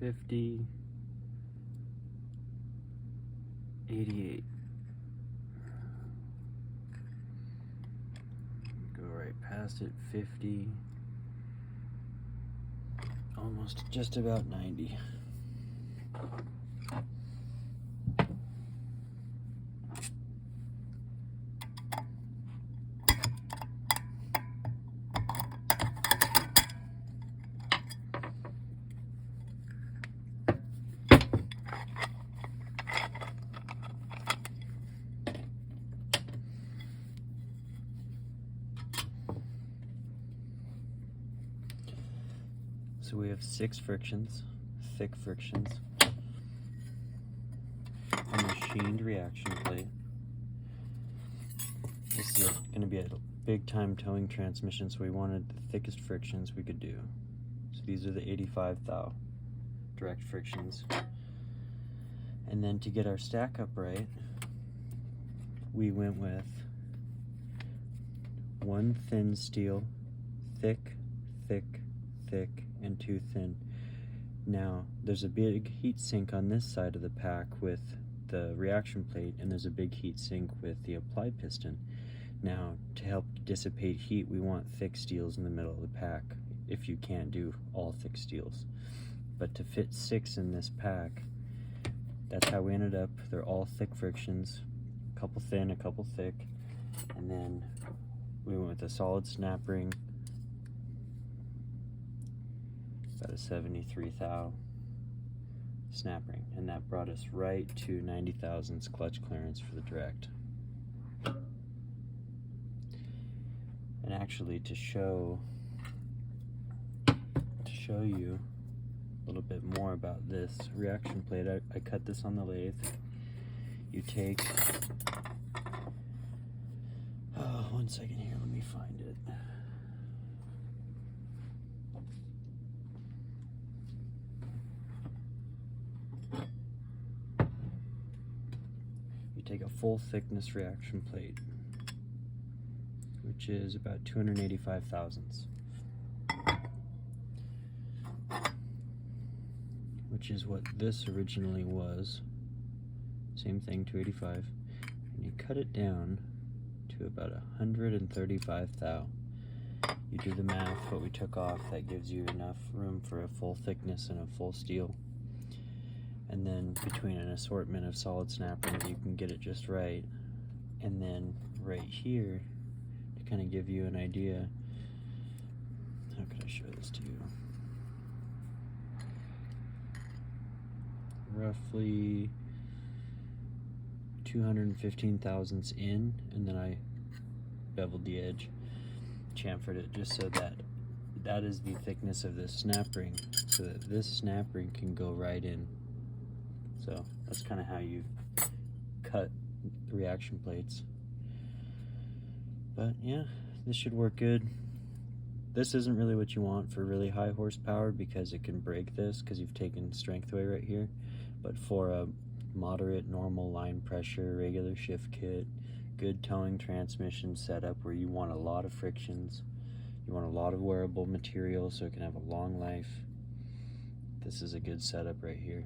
50, 88. Go right past it, 50, almost just about 90. So we have 6 frictions, thick frictions, a machined reaction plate. This is going to be a big time towing transmission, so we wanted the thickest frictions we could do. So these are the 85 thou direct frictions. And then to get our stack up right, we went with 1 thin steel, thick, thick, thick, and 2 thin. Now there's a big heat sink on this side of the pack with the reaction plate, and there's a big heat sink with the apply piston. Now to help dissipate heat, we want thick steels in the middle of the pack, if you can't do all thick steels. But to fit 6 in this pack, that's how we ended up. They're all thick frictions, a couple thin, a couple thick, and then we went with a solid snap ring, about a 73 thou snap ring, and that brought us right to 90 thousandths clutch clearance for the direct. And actually, to show you a little bit more about this reaction plate, I cut this on the lathe. You take, one second here, let me find it. You take a full thickness reaction plate, which is about 285 thousandths, which is what this originally was. Same thing, 285. And you cut it down to about 135 thou. You do the math, what we took off, that gives you enough room for a full thickness and a full steel. And then between an assortment of solid snap rings, you can get it just right. And then right here, to kind of give you an idea, how could I show this to you? Roughly 215 thousandths in, and then I beveled the edge, chamfered it just so that that is the thickness of this snap ring, so that this snap ring can go right in. So that's kind of how you cut the reaction plates. But yeah, this should work good. This isn't really what you want for really high horsepower, because it can break this because you've taken strength away right here. But for a moderate, normal line pressure, regular shift kit, good towing transmission setup where you want a lot of frictions, you want a lot of wearable material so it can have a long life, this is a good setup right here.